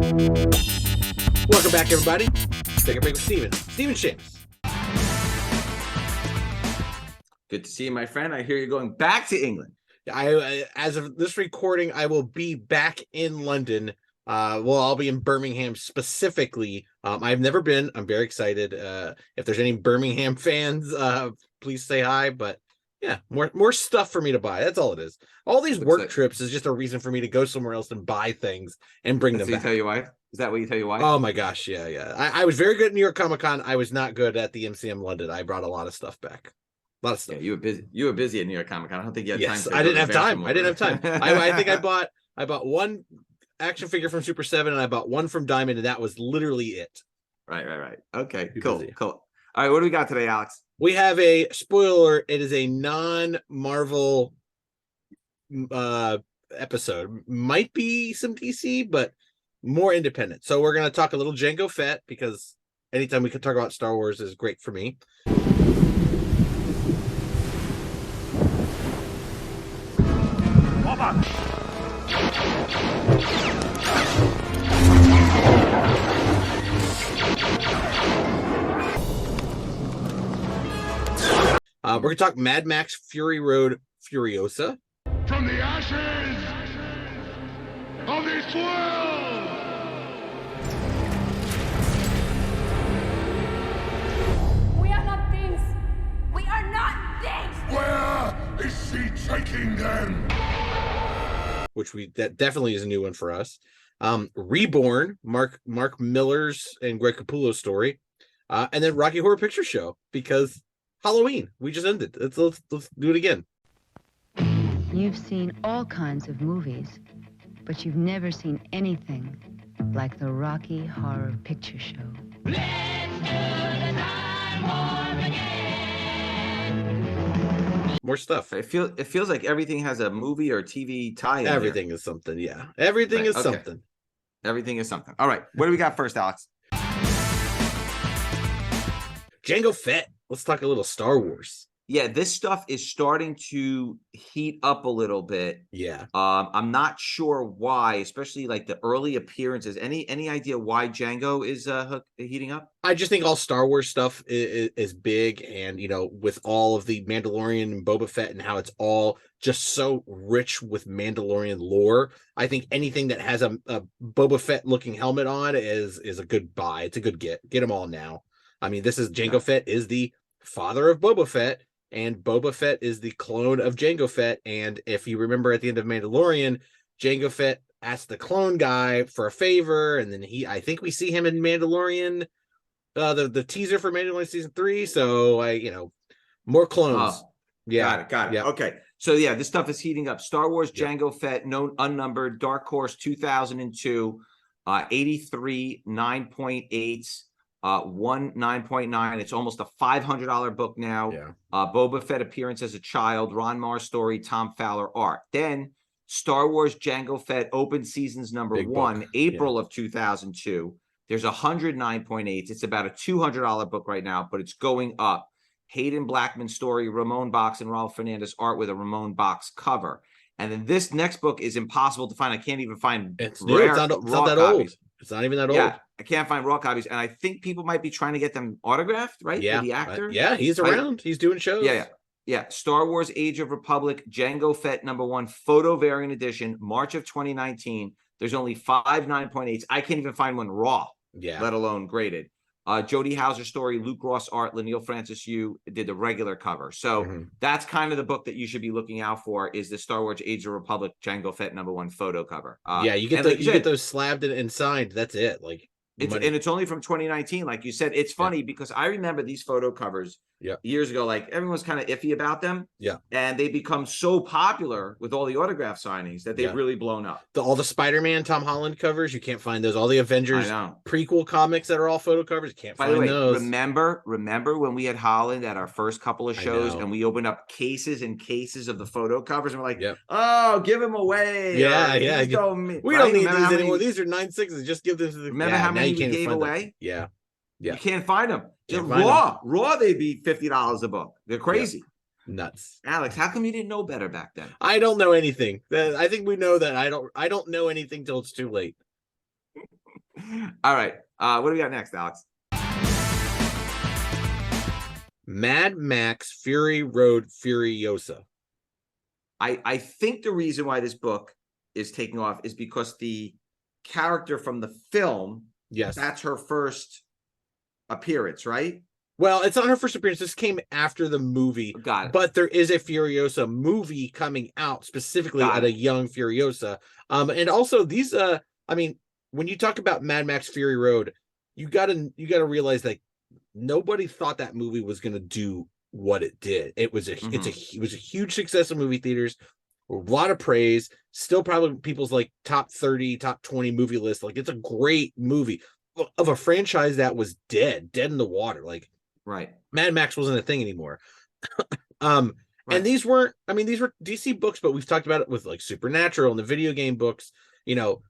Welcome back, everybody. Take a break with Stephen Shamus. Good to see you, my friend. I hear you're going back to England. As of this recording, I will be back in London. I'll be in Birmingham specifically. I've never been. I'm very excited. If there's any Birmingham fans, please say hi. But yeah, more stuff for me to buy. That's all it is. All these work trips is just a reason for me to go somewhere else and buy things and bring them back. You tell your wife? Is that what you tell your wife? Oh my gosh, yeah. I was very good at New York Comic Con. I was not good at the MCM London. I brought a lot of stuff back. A lot of stuff. Yeah, you were busy at New York Comic Con. I don't think you had time. I didn't have time. I think I bought one action figure from Super 7 and I bought one from Diamond, and that was literally it. Right. Okay, cool. All right, what do we got today, Alex? We have a spoiler. It is a non-Marvel episode. Might be some DC, but more independent. So we're going to talk a little Jango Fett, because anytime we can talk about Star Wars is great for me. We're going to talk Mad Max Fury Road Furiosa. From the ashes of this world! We are not things! We are not things! Where is she taking them? Which that definitely is a new one for us. Reborn, Mark Miller's and Greg Capullo's story. And then Rocky Horror Picture Show, because Halloween, we just ended. Let's do it again. You've seen all kinds of movies, but you've never seen anything like the Rocky Horror Picture Show. Let's do the time warp again! More stuff. It feels like everything has a movie or TV tie-in. Everything is something, yeah. Everything is something. Everything is something. All right, what do we got first, Alex? Jango Fett. Let's talk a little Star Wars. Yeah, this stuff is starting to heat up a little bit. Yeah. I'm not sure why, especially like the early appearances. Any idea why Jango is heating up? I just think all Star Wars stuff is big, and with all of the Mandalorian and Boba Fett and how it's all just so rich with Mandalorian lore, I think anything that has a Boba Fett looking helmet on is a good buy. It's a good get. Get them all now. I mean, this is Jango Fett is the father of Boba Fett, and Boba Fett is the clone of Jango Fett. And if you remember at the end of Mandalorian, Jango Fett asked the clone guy for a favor, and then I think we see him in Mandalorian, the teaser for Mandalorian season 3. So more clones. Oh, yeah, got it. Yeah. Okay, so yeah, this stuff is heating up. Star Wars Jango Fett, known unnumbered, Dark Horse 2002, 83 9.8. 9.9. It's almost a $500 book now. Yeah. Boba Fett appearance as a child, Ron Marr story, Tom Fowler art. Then Star Wars Jango Fett open seasons number Big 1, book. April of 2002. There's 109.8. It's about a $200 book right now, but it's going up. Hayden Blackman story, Ramon Box and Raul Fernandez art with a Ramon Box cover. And then this next book is impossible to find. I can't even find It's new. It's not that old. It's not even that old. Yeah, I can't find raw copies, and I think people might be trying to get them autographed, right? Yeah, for the actor. Yeah, he's around. He's doing shows. Yeah. Star Wars: Age of Republic, Jango Fett #1 photo variant edition, March of 2019. There's only 5 9.8s. I can't even find one raw. Yeah, let alone graded. Jody Hauser story, Luke Ross art, Laniel Francis Yu did the regular cover. So that's kind of the book that you should be looking out for, is the Star Wars Age of Republic Jango Fett #1 photo cover. You get those slabbed and signed. That's it. It's only from 2019, like you said. It's funny because I remember these photo covers years ago. Like, everyone's kind of iffy about them. Yeah. And they become so popular with all the autograph signings that they've really blown up. All the Spider-Man Tom Holland covers, you can't find those. All the Avengers prequel comics that are all photo covers, you can't find those. Remember when we had Holland at our first couple of shows and we opened up cases and cases of the photo covers, and we're like, oh, give them away. Yeah. We don't need these anymore. These are 9.6s. Just give them to the. Remember how many we gave away? Yeah. You can't find them. Raw, they'd be $50 a book. They're crazy. Nuts. Alex, how come you didn't know better back then? I don't know anything. I think we know that I don't know anything till it's too late. All right. What do we got next, Alex? Mad Max Fury Road Furiosa. I think the reason why this book is taking off is because the character from the film, Yes. that's her first appearance, right? Well, it's not her first appearance. This came after the movie. Got it. But there is a Furiosa movie coming out specifically at a young Furiosa. And also these I mean, when you talk about Mad Max Fury Road, you gotta realize that nobody thought that movie was gonna do what it did. It was a huge success in movie theaters, a lot of praise, still probably people's like top 30, top 20 movie list. Like, it's a great movie of a franchise that was dead in the water. Like, right. Mad Max wasn't a thing anymore. And these were DC books, but we've talked about it with like Supernatural and the video game books. You know,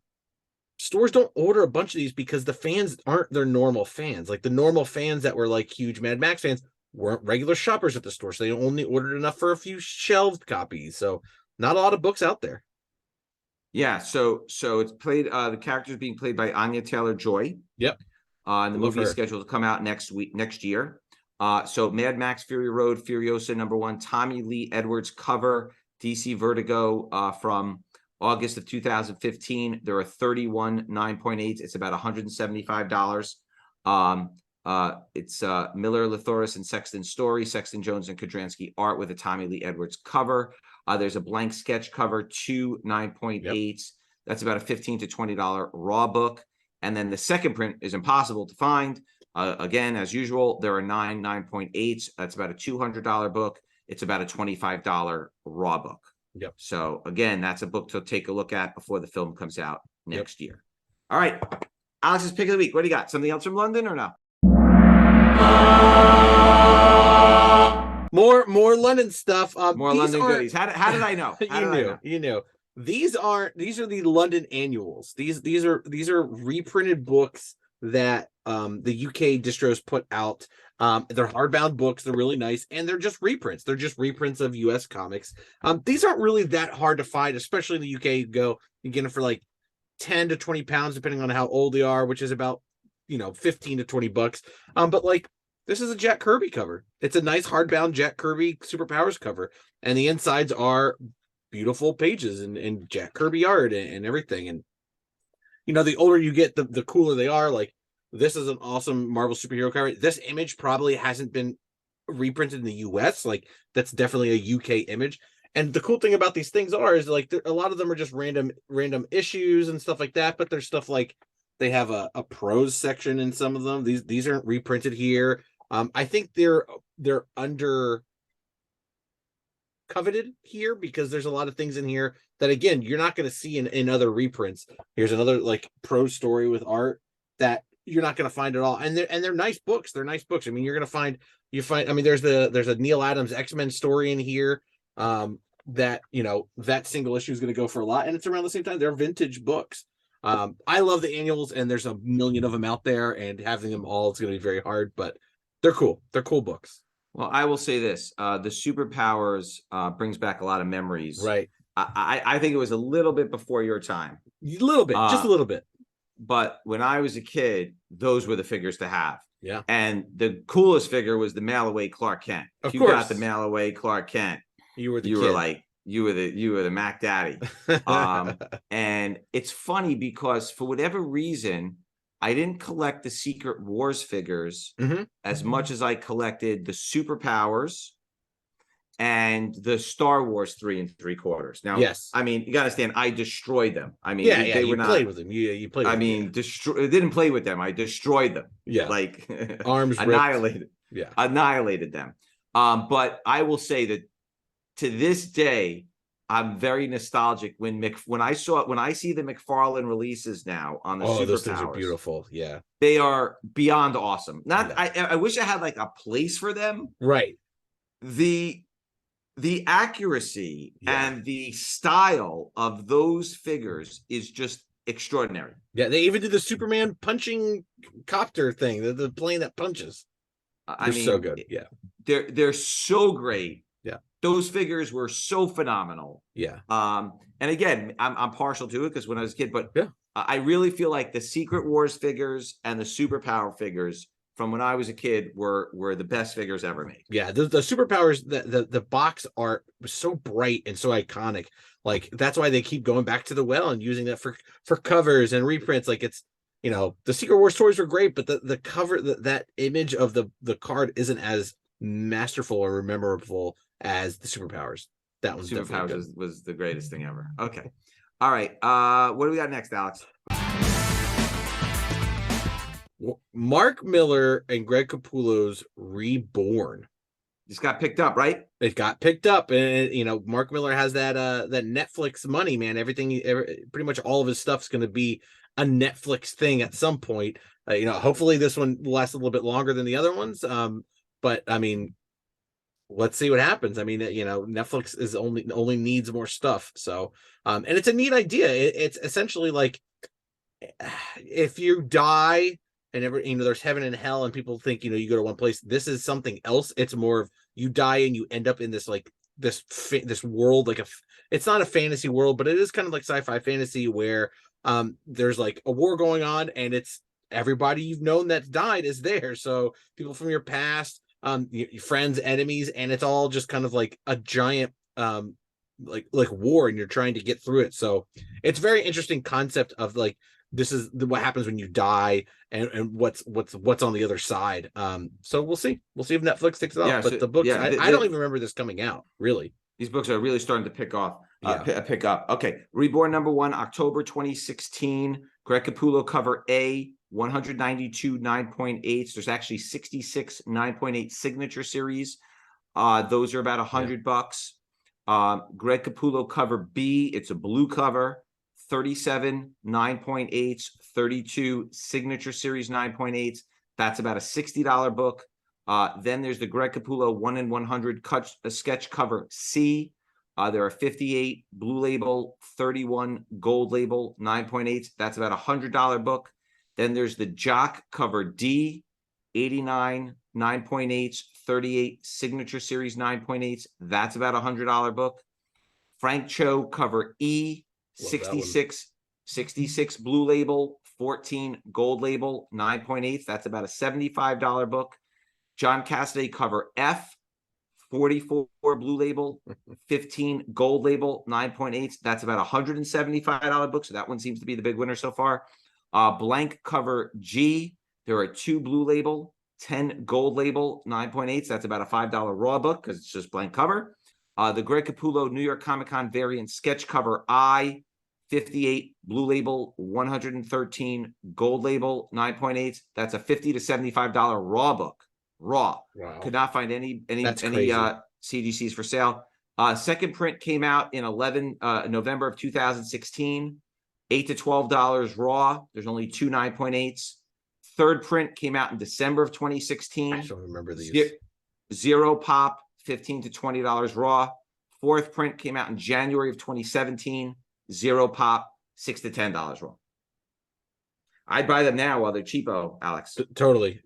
stores don't order a bunch of these because the fans aren't their normal fans. Like, the normal fans that were like huge Mad Max fans weren't regular shoppers at the store, so they only ordered enough for a few shelved copies. So not a lot of books out there. Yeah, so it's played, the character is being played by Anya Taylor-Joy. Yep. And the movie is scheduled to come out next year. So Mad Max Fury Road Furiosa #1, Tommy Lee Edwards cover, DC Vertigo, from August of 2015. There are 31 9.8s. It's about $175. It's Miller, Lathoris, and Sexton Story, Sexton Jones and Kodransky art with a Tommy Lee Edwards cover. There's a blank sketch cover, 2 9.8s. Yep. That's about a $15 to $20 raw book. And then the second print is impossible to find. Again, as usual, there are 9 9.8s. That's about a $200 book. It's about a $25 raw book. Yep. So again, that's a book to take a look at before the film comes out next year. All right. Alex's pick of the week. What do you got? Something else from London or no? More London stuff. More London goodies. How did I know? You knew. These are the London annuals. These are reprinted books that the UK distros put out. They're hardbound books. They're really nice, and they're just reprints. They're just reprints of US comics. These aren't really that hard to find, especially in the UK. You get them for like 10 to 20 pounds, depending on how old they are, which is about 15 to 20 bucks. But like, this is a Jack Kirby cover. It's a nice hardbound Jack Kirby Superpowers cover, and the insides are beautiful pages and Jack Kirby art and everything. And the older you get, the cooler they are. Like, this is an awesome Marvel superhero cover. This image probably hasn't been reprinted in the US. Like, that's definitely a UK image. And the cool thing about these things is like, a lot of them are just random issues and stuff like that. But there's stuff like, they have a prose section in some of them. These aren't reprinted here. I think they're under coveted here because there's a lot of things in here that, again, you're not going to see in other reprints. Here's another like prose story with art that you're not going to find at all. And they're nice books. They're nice books. I mean, you're going to find. I mean, there's a Neil Adams X-Men story in here. That that single issue is going to go for a lot, and it's around the same time. They're vintage books. I love the annuals, and there's a million of them out there, and having them all is going to be very hard, but they're cool. They're cool books. Well, I will say this: the Superpowers brings back a lot of memories. Right. I think it was a little bit before your time. A little bit, just a little bit. But when I was a kid, those were the figures to have. Yeah. And the coolest figure was the mail away Clark Kent. Of you course. got the mail away Clark Kent. You were the Mac Daddy. And it's funny because for whatever reason, I didn't collect the Secret Wars figures as much as I collected the Superpowers and the Star Wars 3 3/4. Now, yes, I mean, you gotta understand, I destroyed them. I mean, they were played with them. You played. I mean, didn't play with them. I destroyed them. Yeah, like arms annihilated. Yeah, annihilated them. But I will say that to this day, I'm very nostalgic when I see the McFarlane releases now on the Superpowers. Those things are beautiful. Yeah, they are beyond awesome. I wish I had like a place for them. Right. The accuracy and the style of those figures is just extraordinary. Yeah, they even did the Superman punching copter thing, the plane that punches. They're so good. Yeah, they're so great. Yeah. those figures were so phenomenal. Yeah. And again, I'm partial to it because when I was a kid, but Yeah. I really feel like the Secret Wars figures and the superpower figures from when I was a kid were the best figures ever made. Yeah, the superpowers, the box art was so bright and so iconic. Like that's why they keep going back to the well and using that for covers and reprints. Like it's, the Secret Wars toys were great, but the cover, that image of the card isn't as masterful or memorable as the superpowers. That one's Superpowers was the greatest thing ever. Okay. All right. What do we got next, Alex? Mark Miller and Greg Capullo's Reborn. Just got picked up, right? It got picked up, and Mark Miller has that Netflix money, man. Pretty much all of his stuff's going to be a Netflix thing at some point. Hopefully this one lasts a little bit longer than the other ones. But I mean, let's see what happens. I mean, Netflix is only needs more stuff. So, and it's a neat idea. It's essentially like if you die and there's heaven and hell, and people think you go to one place. This is something else. It's more of you die and you end up in this like this world, like it's not a fantasy world, but it is kind of like sci-fi fantasy where there's like a war going on, and it's everybody you've known that's died is there. So people from your past, your friends, enemies, and it's all just kind of like a giant like war, and you're trying to get through it. So it's a very interesting concept of like this is what happens when you die and what's on the other side. So we'll see if Netflix takes it off. Yeah, but so, the books, yeah, I don't even remember this coming out, really. These books are really starting to pick up. Yeah. Pick up. Okay. Reborn #1, October 2016. Greg Capullo cover A, 192 9.8s. There's actually 66 9.8 signature series. Those are about $100. Greg Capullo cover B, it's a blue cover, 37 9.8s, 32 signature series 9.8s. That's about a $60 book. Then there's the Greg Capullo 1 in 100 sketch cover C. There are 58 blue label, 31 gold label 9.8s. That's about a $100 book. Then there's the Jock cover D, 89 9.8s, 38 signature series 9.8s. That's about a $100 book. Frank Cho cover E, 66 blue label, 14 gold label 9.8s. That's about a $75 book. John Cassaday cover F, 44 blue label, 15 gold label 9.8s. That's about a $175 book. So that one seems to be the big winner so far. Blank cover G, there are 2 blue label, 10 gold label 9.8s. That's about a $5 raw book because it's just blank cover. The Greg Capullo New York Comic Con variant sketch cover I, 58 blue label, 113 gold label 9.8s. That's a $50 to $75 raw book. Raw. Wow. Could not find any CGCs for sale. Second print came out in November of 2016. $8 to $12 raw. There's only 2 9.8s. Third print came out in December of 2016. I don't remember these. Zero pop, $15 to $20 raw. Fourth print came out in January of 2017. Zero pop, $6 to $10 raw. I'd buy them now while they're cheapo, Alex. Totally.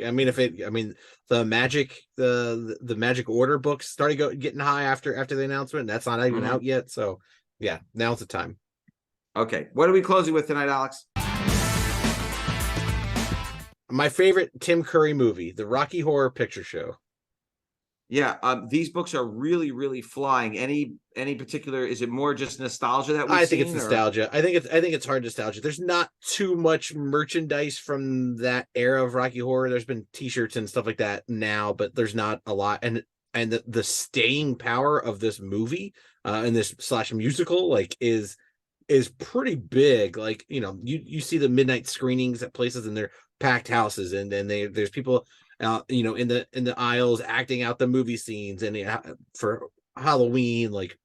I mean, the Magic, the Magic Order books started getting high after the announcement. That's not even out yet. So yeah, now's the time. Okay, what are we closing with tonight, Alex? My favorite Tim Curry movie, The Rocky Horror Picture Show. Yeah, these books are really, really flying. Any particular? Is it more just nostalgia that I think it's nostalgia. I think it's hard nostalgia. There's not too much merchandise from that era of Rocky Horror. There's been T-shirts and stuff like that now, but there's not a lot. And the staying power of this movie and this / musical like is pretty big. Like you see the midnight screenings at places and they're packed houses, and then there's people in the aisles acting out the movie scenes, and for Halloween, like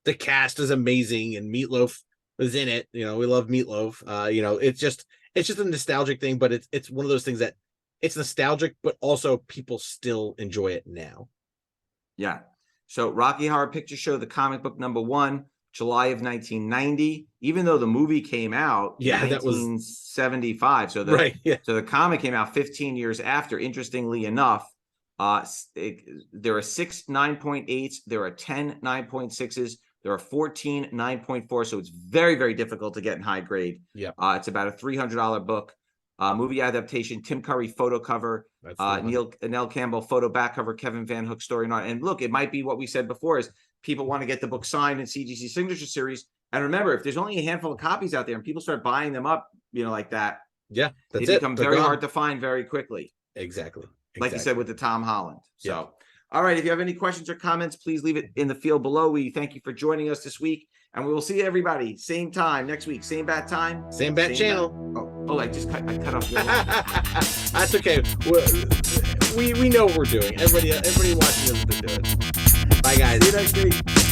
the cast is amazing, and Meatloaf is in it. We love Meatloaf. It's just a nostalgic thing, but it's one of those things that it's nostalgic, but also people still enjoy it now. Yeah. So Rocky Horror Picture Show, the comic book #1, July of 1990, even though the movie came out in 1975. So the comic came out 15 years after, interestingly enough. There are 6 9.8s. There are 10 9.6s. There are 14 9.4. So it's very, very difficult to get in high grade. Yeah. It's about a $300 book. Movie adaptation, Tim Curry photo cover, Neil Campbell photo back cover, Kevin Van Hook story and art. And look, it might be what we said before is people want to get the book signed in CGC Signature Series. And remember, if there's only a handful of copies out there and people start buying them up, like that, yeah, they become very hard to find very quickly. Exactly. Like you said with the Tom Holland. So, all right. If you have any questions or comments, please leave it in the field below. We thank you for joining us this week, and we will see everybody same time next week, same bat time, same bat channel. I cut off your line. That's okay. We know what we're doing. Everybody watching us is doing. Bye, guys. See you next week.